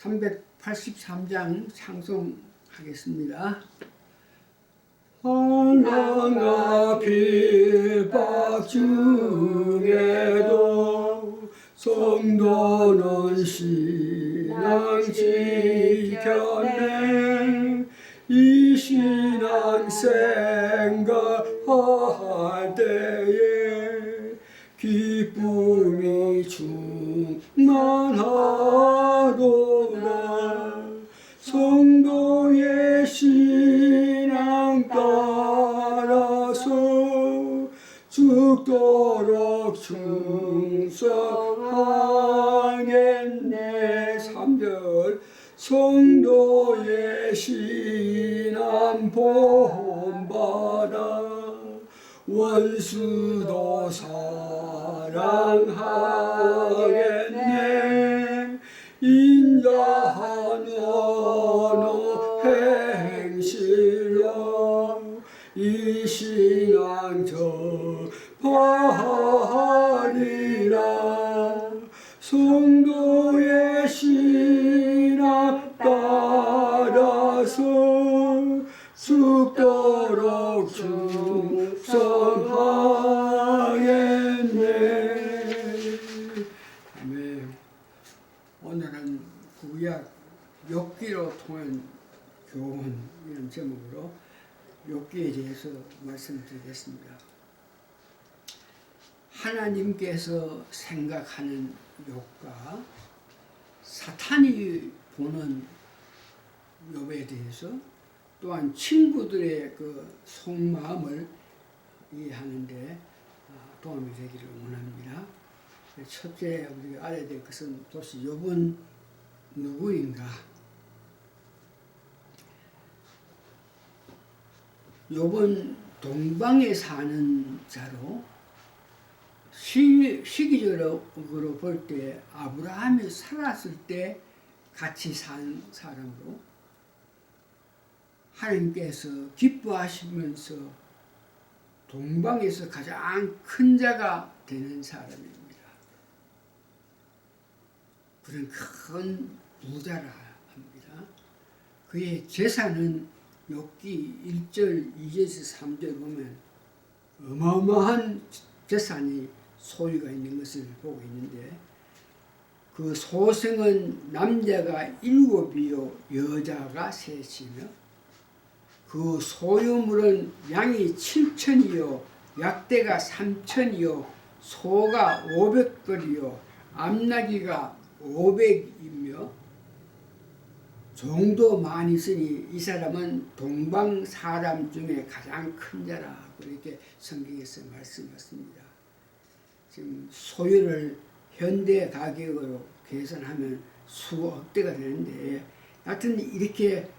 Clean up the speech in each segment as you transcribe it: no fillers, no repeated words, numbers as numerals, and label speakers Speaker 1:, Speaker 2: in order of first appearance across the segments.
Speaker 1: 383장 찬송하겠습니다.
Speaker 2: 환난과 핍박 중에도 성도는 신앙 지켰네. 이 신앙 생각할 때에 기쁨이 충만하도다. 성도의 신앙 따라서 죽도록 충성하겠네. 3절 성도의 신앙 본받아 원수도 사랑하겠네. 인자한 언어 행실로 이 신앙 전파하리라. 성도의 신앙 따라서 죽도록 충성하겠네. 아멘.
Speaker 1: 오늘은 구약 욥기로 통한 교훈 이런 제목으로 욥기에 대해서 말씀드리겠습니다. 하나님께서 생각하는 욥과 사탄이 보는 욥에 대해서 또한 친구들의 그 속마음을 이해하는데 도움이 되기를 원합니다. 첫째 우리가 알아야 될 것은 도대체 욥은 누구인가? 욥은 동방에 사는 자로 시기적으로 볼 때 아브라함이 살았을 때 같이 산 사람으로 하나님께서 기뻐하시면서 동방에서 가장 큰 자가 되는 사람입니다. 그런 큰 부자라 합니다. 그의 재산은 욥기 1절, 2절에서 3절 보면 어마어마한 재산이 소유가 있는 것을 보고 있는데 그 소생은 남자가 7이요 여자가 3이며 그 소유물은 양이 7,000이요 약대가 3,000이요 소가 500거리요 암나귀가 500이며 종도 많이 있으니 이 사람은 동방 사람 중에 가장 큰 자라고 이렇게 성경에서 말씀하십니다. 지금 소유를 현대 가격으로 계산하면 수억 대가 되는데 하여튼 이렇게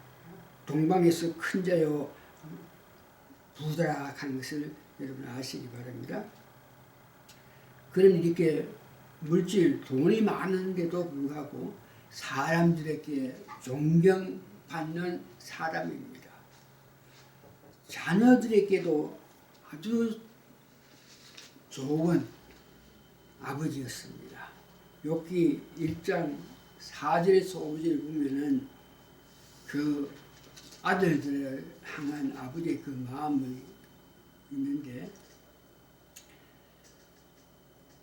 Speaker 1: 동방에서 큰 자요 부자라 하는 것을 여러분 아시기 바랍니다. 그는 이렇게 물질, 돈이 많은데도 불구하고 사람들에게 존경받는 사람입니다. 자녀들에게도 아주 좋은 아버지였습니다. 욥기 1장 4절에서 5절 보면은 그 아들들을 향한 아버지의 그 마음이 있는데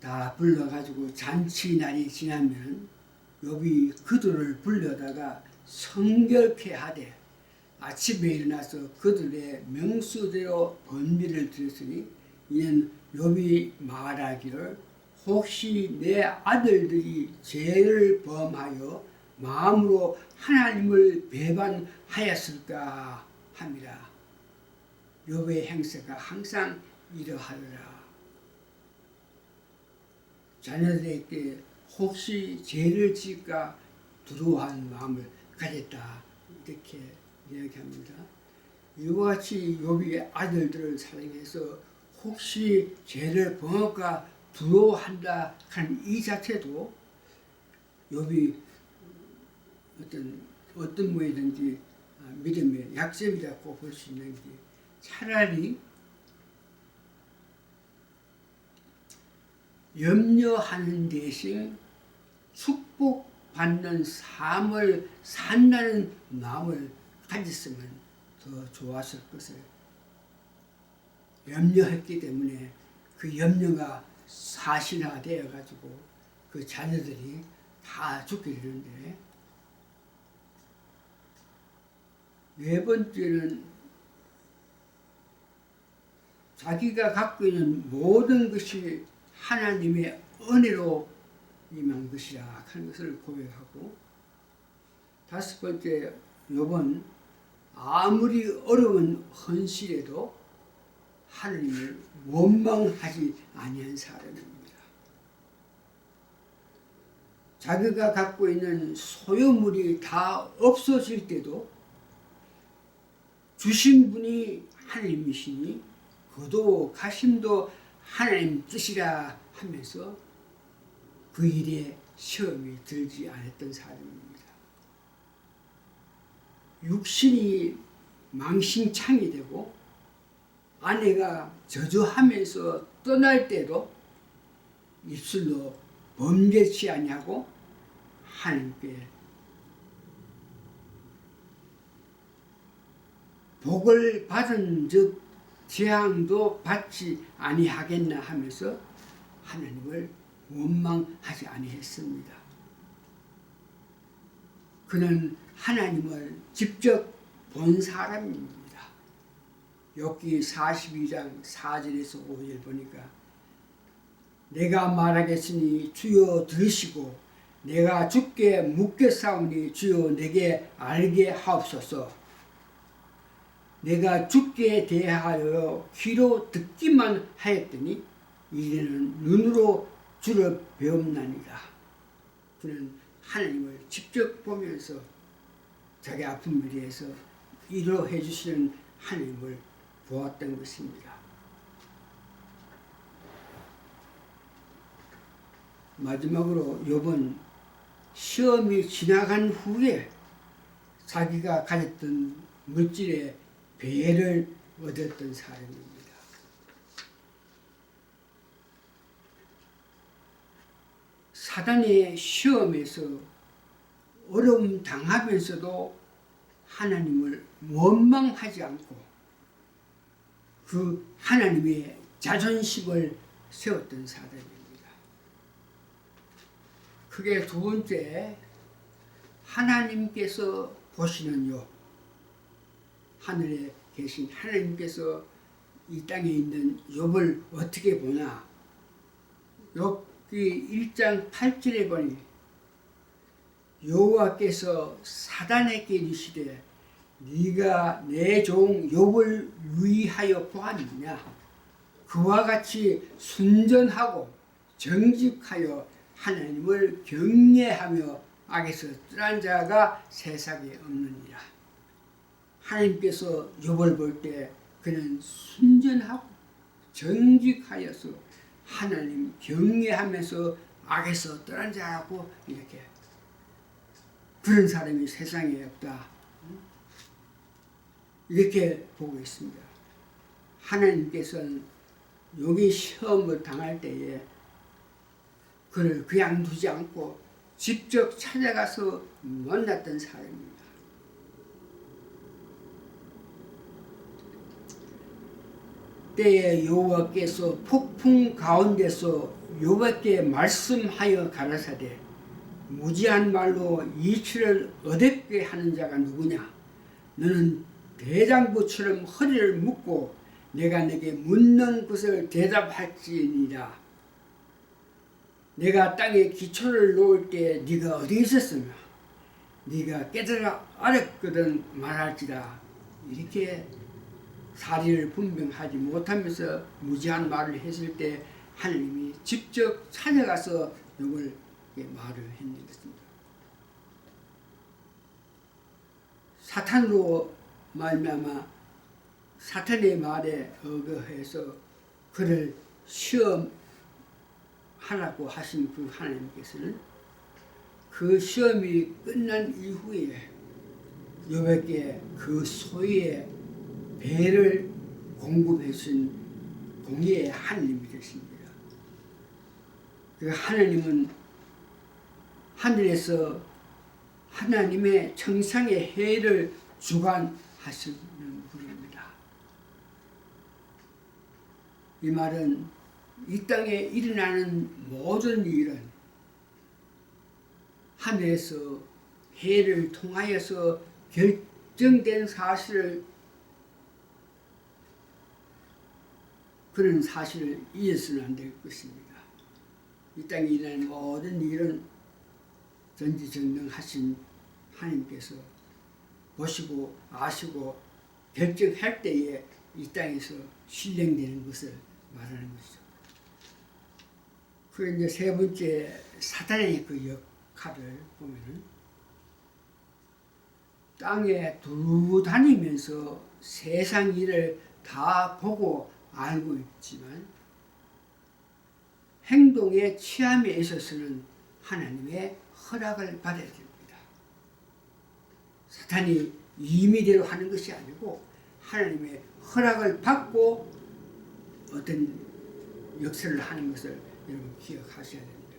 Speaker 1: 다 불러가지고 잔치날이 지나면 욥이 그들을 불러다가 성결케 하되 아침에 일어나서 그들의 명수대로 번비를 드렸으니 이는 욥이 말하기를 혹시 내 아들들이 죄를 범하여 마음으로 하나님을 배반하였을까 합니다. 욥의 행세가 항상 이러하리라. 자녀들에게 혹시 죄를 지을까 두려워하는 마음을 가졌다 이렇게 이야기합니다. 이와 같이 욥이 아들들을 사랑해서 혹시 죄를 범할까 두려워한다 하는 이 자체도 욥이 어떤 모이든지 믿음의 약점이라고 볼 수 있는 게 차라리 염려하는 대신 축복 받는 삶을 산다는 마음을 가졌으면 더 좋았을 것을 염려했기 때문에 그 염려가 사실화되어 가지고 그 자녀들이 다 죽게 되는데, 네 번째는 자기가 갖고 있는 모든 것이 하나님의 은혜로 임한 것이라 하는 것을 고백하고, 다섯 번째, 욥은 아무리 어려운 현실에도 하나님을 원망하지 아니한 사람입니다. 자기가 갖고 있는 소유물이 다 없어질 때도 주신 분이 하나님이시니 그도 가심도 하나님 뜻이라 하면서 그 일에 시험이 들지 않았던 사람입니다. 육신이 망신창이 되고 아내가 저주하면서 떠날 때도 입술로 범죄치 아니하고 하나님께 복을 받은 즉 재앙도 받지 아니하겠나 하면서 하나님을 원망하지 아니했습니다. 그는 하나님을 직접 본 사람입니다. 욥기 42장 4절에서 5절 보니까 내가 말하겠으니 주여 들으시고 내가 주께 묻겠사오니 주여 내게 알게 하옵소서. 내가 주께 대하여 귀로 듣기만 하였더니 이제는 눈으로 주를 배움나니라. 그는 하나님을 직접 보면서 자기 아픔에 대해서 위로해 주시는 하나님을 보았던 것입니다. 마지막으로 욥은 시험이 지나간 후에 자기가 가졌던 물질의 배를 얻었던 사람입니다. 사단의 시험에서 어려움 당하면서도 하나님을 원망하지 않고 그 하나님의 자존심을 세웠던 사람입니다. 그게 두 번째, 하나님께서 보시는 욥, 하늘에 계신 하나님께서 이 땅에 있는 욥을 어떻게 보나. 욥기 1장 8절에 보니 여호와께서 사단에게 이르시되 네가 내 종 욥을 위하여 보았느냐. 그와 같이 순전하고 정직하여 하나님을 경외하며 악에서 떠난 자가 세상에 없느니라. 하나님께서 욥을 볼 때 그는 순전하고 정직하여서 하나님 경외하면서 악에서 떠난 자라고 이렇게, 그런 사람이 세상에 없다, 이렇게 보고 있습니다. 하나님께서는 여기 시험을 당할 때에 그를 그냥 두지 않고 직접 찾아가서 만났던 사람입니다. 때에 여호와께서 폭풍 가운데서 욥에게 말씀하여 가라사대 무지한 말로 이치를 얻게 하는 자가 누구냐. 너는 대장부처럼 허리를 묶고 내가 내게 묻는 것을 대답할지니라. 내가 땅에 기초를 놓을 때 네가 어디 있었으며 네가 깨달아 알았거든 말할지라. 이렇게 사리를 분명하지 못하면서 무지한 말을 했을 때 하나님이 직접 찾아가서 욥을 말을 했는 것입니다. 사탄으로 말미암아 사탄의 말에 의거해서 그를 시험하라고 하신 그 하나님께서는 그 시험이 끝난 이후에 욥에게 그 소유의 배를 공급해 주신 공의의 하나님이 되십니다. 그 하나님은 하늘에서 하나님의 천상의 해를 주관하시는 분입니다. 이 말은 이 땅에 일어나는 모든 일은 하늘에서 해를 통하여서 결정된 사실을, 그런 사실을 잊어서는 안 될 것입니다. 이 땅에 일어나는 모든 일은 전지전능하신 하나님께서 보시고 아시고 결정할 때에 이 땅에서 실행되는 것을 말하는 것이죠. 그 이제 세 번째 사단의 그 역할을 보면은 땅에 두루 다니면서 세상 일을 다 보고 알고 있지만 행동의 취함에 있어서는 하나님의 허락을 받아야 됩니다. 사탄이 임의대로 하는 것이 아니고 하나님의 허락을 받고 어떤 역사를 하는 것을 여러분 기억하셔야 됩니다.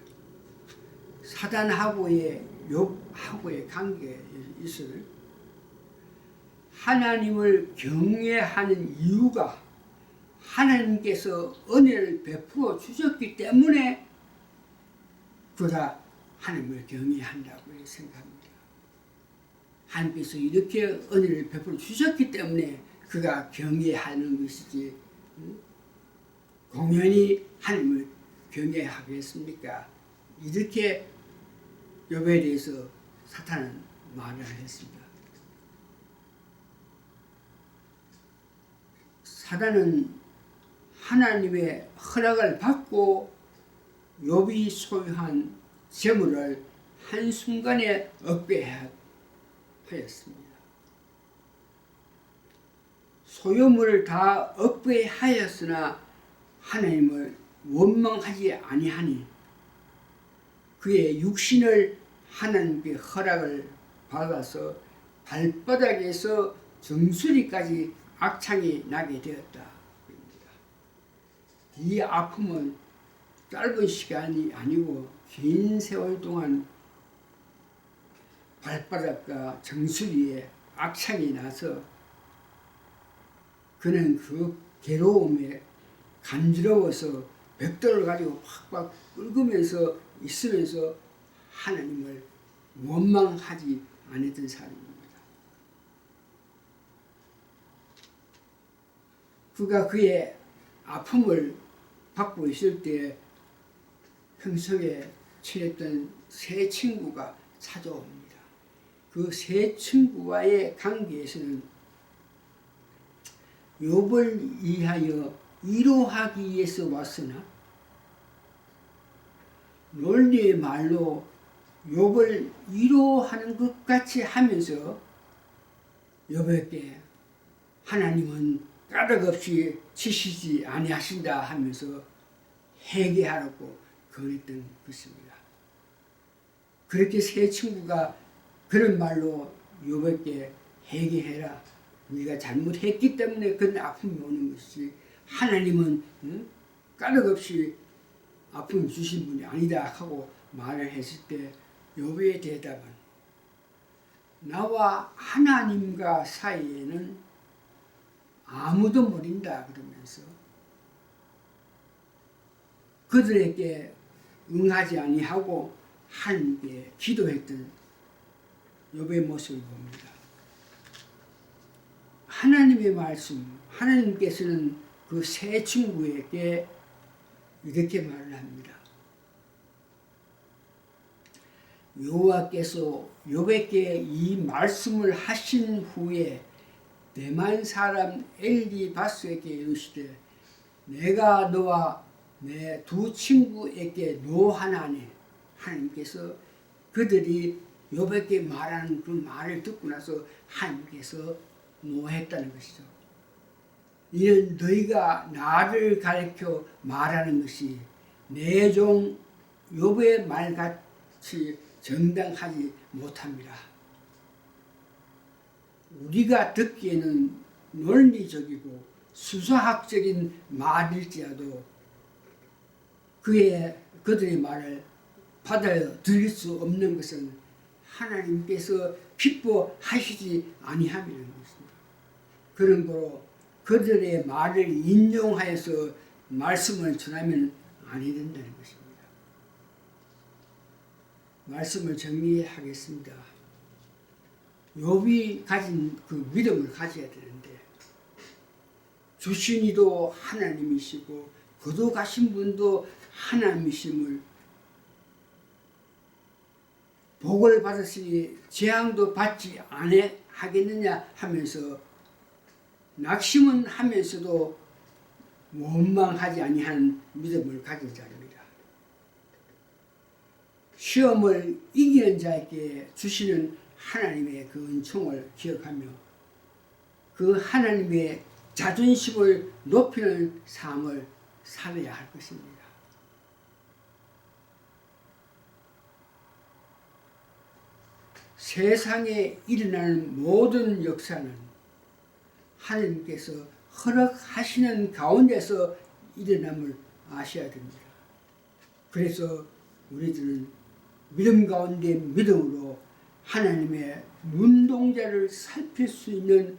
Speaker 1: 사단하고의 욥하고의 관계에 있어서 하나님을 경외하는 이유가 하나님께서 은혜를 베풀어 주셨기 때문에 그가 하나님을 경외한다고 생각합니다. 하나님께서 이렇게 은혜를 베풀어 주셨기 때문에 그가 경외하는 것이지 공연히 하나님을 경외하겠습니까? 이렇게 욥에 대해서 사탄은 말을 했습니다. 사단은 하나님의 허락을 받고 욥이 소유한 재물을 한순간에 얻게 하였습니다. 소유물을 다 얻게 하였으나 하나님을 원망하지 아니하니 그의 육신을 하나님께 허락을 받아서 발바닥에서 정수리까지 악창이 나게 되었다. 이 아픔은 짧은 시간이 아니고 긴 세월 동안 발바닥과 정수리에 악창이 나서 그는 그 괴로움에 간지러워서 벽돌을 가지고 팍팍 긁으면서 있으면서 하나님을 원망하지 않았던 사람입니다. 그가 그의 아픔을 받고 있을 때 평소에 친했던 세 친구가 찾아옵니다. 그 세 친구와의 관계에서는 욥을 위하여 위로하기 위해서 왔으나 논리의 말로 욥을 위로하는 것 같이 하면서 욥에게 하나님은 까닭없이 치시지 아니하신다 하면서 회개하라고 권했던 것입니다. 그렇게 세 친구가 그런 말로 욥에게 회개해라. 네가 잘못했기 때문에 그런 아픔이 오는 것이지 하나님은 까닭없이 아픔 주신 분이 아니다 하고 말을 했을 때 욥의 대답은 나와 하나님과 사이에는 아무도 모른다 그러면서 그들에게 응하지 아니하고 하나님께 기도했던 욥의 모습을 봅니다. 하나님의 말씀, 하나님께서는 그 세 친구에게 이렇게 말을 합니다. 여호와께서 욥에게 이 말씀을 하신 후에 대만 사람 엘리바스에게 이르시되 내가 너와 내 두 친구에게 노하나니 하나님께서 그들이 욥에게 말하는 그 말을 듣고 나서 하나님께서 노했다는 것이죠. 이는 너희가 나를 가리켜 말하는 것이 내 종 욥의 말같이 정당하지 못합니다. 우리가 듣기에는 논리적이고 수사학적인 말일지라도 그들의 말을 받아들일 수 없는 것은 하나님께서 기뻐하시지 아니함이라는 것입니다. 그런 거로 그들의 말을 인용하여서 말씀을 전하면 아니 된다는 것입니다. 말씀을 정리하겠습니다. 욥이 가진 그 믿음을 가져야 되는데 주신 이도 하나님이시고 거듭가신 분도 하나님이심을 복을 받았으니 재앙도 받지 하겠느냐 하면서 낙심은 하면서도 원망하지 아니하는 믿음을 가진 자입니다. 시험을 이기는 자에게 주시는 하나님의 그 은총을 기억하며 그 하나님의 자존심을 높이는 삶을 살아야 할 것입니다. 세상에 일어나는 모든 역사는 하나님께서 허락하시는 가운데서 일어남을 아셔야 됩니다. 그래서 우리들은 믿음 가운데 믿음으로 하나님의 눈동자를 살필 수 있는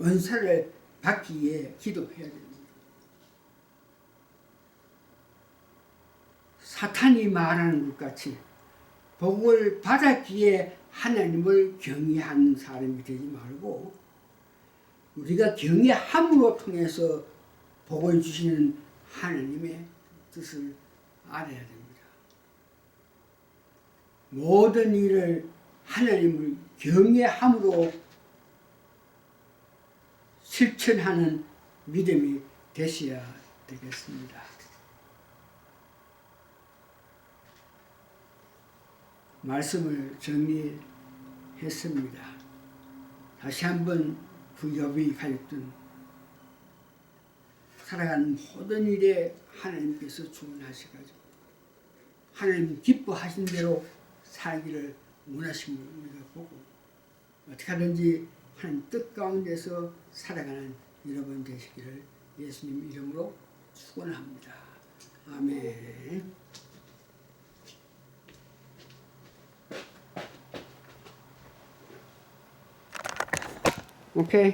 Speaker 1: 은사를 받기 위해 기도해야 됩니다. 사탄이 말하는 것 같이 복을 받았기에 하나님을 경외하는 사람이 되지 말고 우리가 경외함으로 통해서 복을 주시는 하나님의 뜻을 알아야 됩니다. 모든 일을 하나님을 경외함으로 실천하는 믿음이 되셔야 되겠습니다. 말씀을 정리했습니다. 다시 한번 그 욥이 가졌던 살아가는 모든 일에 하나님께서 주문하셔가지고 하나님 기뻐하신 대로 살기를 원하신 걸 우리가 보고 어떻게 하든지 하나님 뜻 가운데서 살아가는 여러분 되시기를 예수님 이름으로 축원합니다. 아멘. 오케이.